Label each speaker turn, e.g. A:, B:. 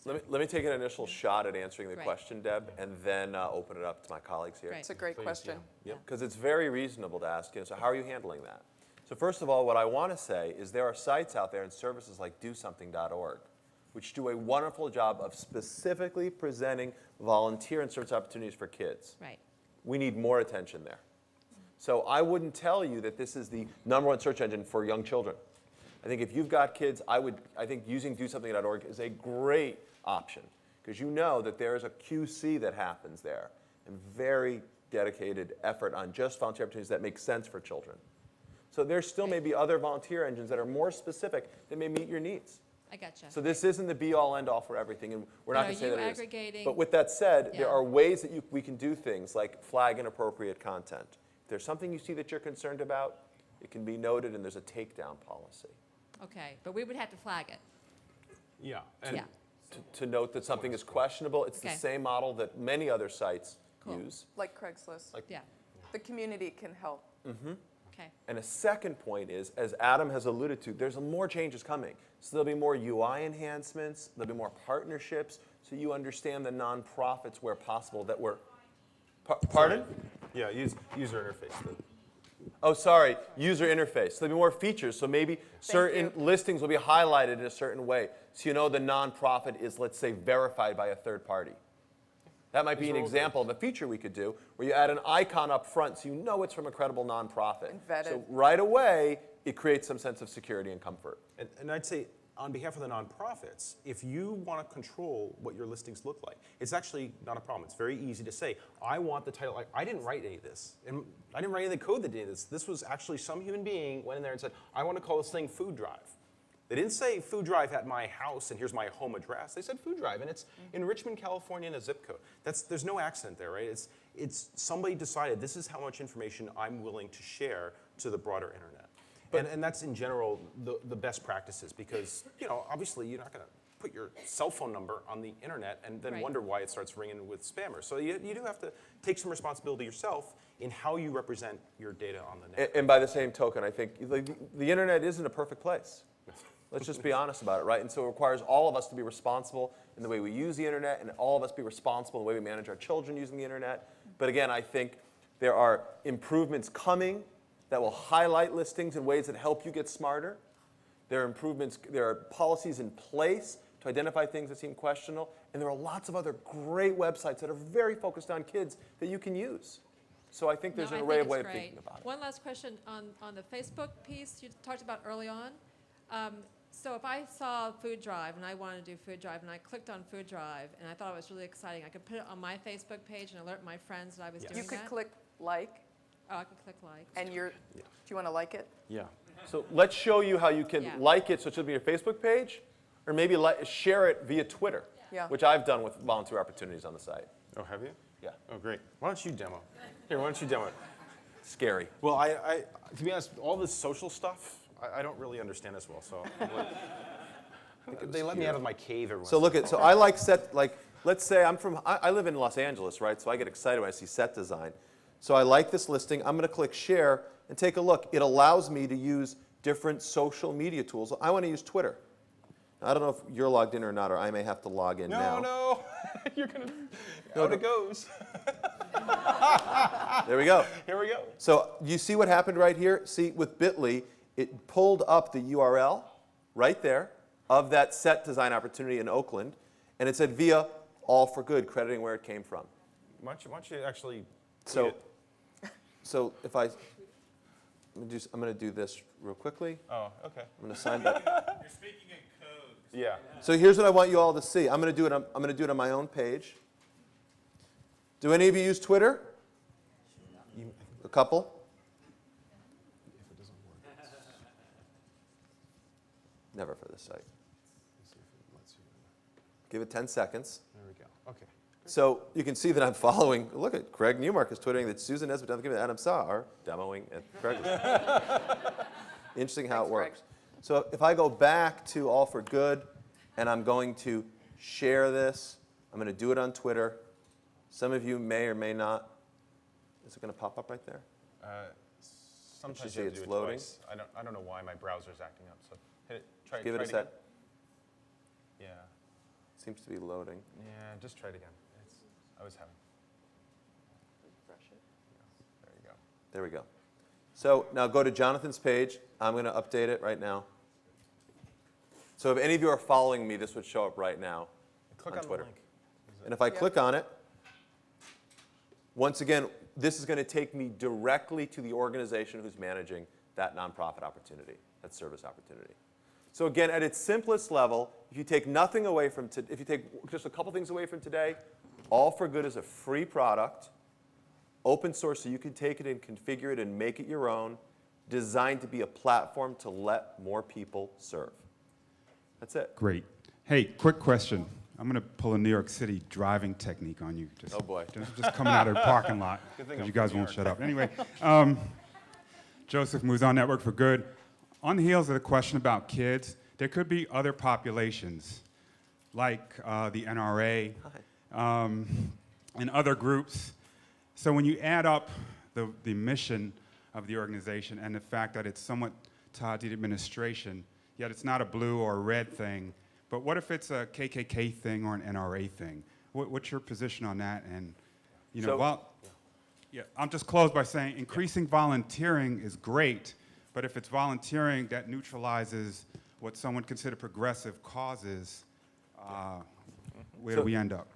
A: Let me take an initial shot at answering the
B: Great.
A: question, Deb, and then open it up to my colleagues here.
B: Great.
C: It's a great question.
A: Because it's very reasonable to ask, so how are you handling that? So first of all, what I want to say is there are sites out there and services like DoSomething.org, which do a wonderful job of specifically presenting volunteer and service opportunities for kids.
B: Right.
A: We need more attention there. So I wouldn't tell you that this is the #1 search engine for young children. I think if you've got kids, I think using DoSomething.org is a great option, because you know that there is a QC that happens there, and very dedicated effort on just volunteer opportunities that make sense for children. So there still may be other volunteer engines that are more specific that may meet your needs.
B: I gotcha.
A: So this isn't the be-all, end-all for everything, and we're not
B: But
A: going to say
B: are
A: that
B: you
A: it is.
B: aggregating-
A: But with that said, there
B: Yeah.
A: are ways that we can do things like flag inappropriate content. If there's something you see that you're concerned about, it can be noted, and there's a takedown policy.
B: Okay, but we would have to flag it.
D: Yeah. And
B: Yeah.
A: To note that something is questionable, it's
B: Okay.
A: the same model that many other sites
B: Cool.
A: use.
C: Like Craigslist.
B: Yeah.
C: The community can help.
B: Okay.
A: And a second point is, as Adam has alluded to, there's more changes coming. So there'll be more UI enhancements, there'll be more partnerships, so you understand the nonprofits where possible that we're, pardon?
D: Yeah, user interface.
A: Oh, sorry, user interface. There'll be more features, so maybe certain
C: you.
A: listings will be highlighted in a certain way, so you know the nonprofit is, let's say, verified by a third party. That might be an example of a feature we could do, where you add an icon up front so you know it's from a credible nonprofit.
C: And vetted.
A: So right away, it creates some sense of security and comfort.
D: And I'd say, on behalf of the nonprofits, if you want to control what your listings look like, it's actually not a problem. It's very easy to say, I want the title. I didn't write any of this. And I didn't write any of the code that did this. This was actually some human being went in there and said, I want to call this thing Food Drive. They didn't say Food Drive at my house and here's my home address. They said Food Drive, and it's in Richmond, California, in a zip code. There's no accident there, right? It's somebody decided this is how much information I'm willing to share to the broader internet. And that's in general the best practices, because obviously you're not going to put your cell phone number on the internet and then
B: Right.
D: wonder why it starts ringing with spammers. So you do have to take some responsibility yourself in how you represent your data on the net.
A: And by the same token, I think the internet isn't a perfect place. Let's just be honest about it, right? And so it requires all of us to be responsible in the way we use the internet, and all of us be responsible in the way we manage our children using the internet. But again, I think there are improvements coming that will highlight listings in ways that help you get smarter. There are improvements, there are policies in place to identify things that seem questionable, and there are lots of other great websites that are very focused on kids that you can use. So I think there's
B: No,
A: an
B: I
A: array
B: think
A: of
B: it's
A: ways of
B: great.
A: thinking about it.
B: One last question on the Facebook piece you talked about early on. So if I saw Food Drive and I wanted to do Food Drive and I clicked on Food Drive and I thought it was really exciting, I could put it on my Facebook page and alert my friends that I was doing
C: You could
B: that?
C: click like,
B: Oh, I could click like.
C: and do you want to like it?
D: Yeah.
A: So let's show you how you can
B: Yeah.
A: like it, so it should be your Facebook page, or maybe share it via Twitter,
C: Yeah.
A: which I've done with volunteer opportunities on the site.
D: Oh, have you?
A: Yeah.
D: Oh, great. Why don't you demo? Here, why don't you demo it?
A: Scary.
D: Well, I to be honest, all this social stuff, I don't really understand as well. So they let me out of my cave every once
A: So
D: in a
A: look at, so I like set, like, let's say I live in Los Angeles, right? So I get excited when I see set design. So I like this listing. I'm going to click share and take a look. It allows me to use different social media tools. I want to use Twiter. Now, I don't know if you're logged in or not, or I may have to log in now.
D: No, you're gonna. Out it goes.
A: There we go.
D: Here we go.
A: So you see what happened right here? See, with Bitly, it pulled up the URL right there of that set design opportunity in Oakland, and it said via All for Good, crediting where it came from.
D: Why don't you actually
A: So,
D: tweet it?
A: so if I'm going to do this real quickly.
D: Oh, okay.
A: I'm going to sign that.
E: You're speaking in code.
D: Yeah.
A: So here's what I want you all to see. I'm going to do it on my own page. Do any of you use Twitter? A couple?
D: If it doesn't work,
A: Never for this site.
D: let's see if it lets you.
A: Give it 10 seconds.
D: There we go. Okay.
A: So you can see that I'm following. Look at Craig Newmark is twittering that Susan Nesbitt and Adam Saw are demoing at Craigslist. Interesting how
C: Thanks,
A: it
C: Craig.
A: works. So if I go back to All for Good, and I'm going to share this, I'm going to do it on Twitter. Some of you may or may not. Is it going to pop up right there?
D: Sometimes
A: see
D: you have to
A: it's
D: do it
A: loading?
D: twice. I don't know why my browser's acting up. So hit it. Try.
A: Give it
D: try
A: a sec.
D: again. Yeah.
A: Seems to be loading.
D: Yeah, just try it again. I was having.
C: Refresh it.
D: There you go.
A: There we go. So now go to Jonathan's page. I'm going to update it right now. So if any of you are following me, this would show up right now
D: Click
A: on
D: on
A: Twitter.
D: the link.
A: And if I
C: Yep.
A: click on it, once again, this is going to take me directly to the organization who's managing that nonprofit opportunity, that service opportunity. So again, at its simplest level, if you take nothing away from if you take just a couple things away from today, All for Good is a free product, open source, so you can take it and configure it and make it your own, designed to be a platform to let more people serve. That's it.
F: Great. Hey, quick question. I'm going to pull a New York City driving technique on you. Just,
A: Oh, boy.
F: Just coming out of the parking lot,
D: Good thing
F: because
D: I'm
F: you guys
D: from New
F: won't
D: York.
F: shut up. Anyway, Joseph Muzon, Network for Good. On the heels of the question about kids, there could be other populations, like the NRA and other groups. So when you add up the mission of the organization and the fact that it's somewhat tied to the administration, yet it's not a blue or a red thing, but what if it's a KKK thing or an NRA thing? What's your position on that? And, you know,
A: So-
F: yeah, I'm just close by saying increasing volunteering is great, but if it's volunteering that neutralizes what someone consider progressive causes, where
A: So-
F: do we end up?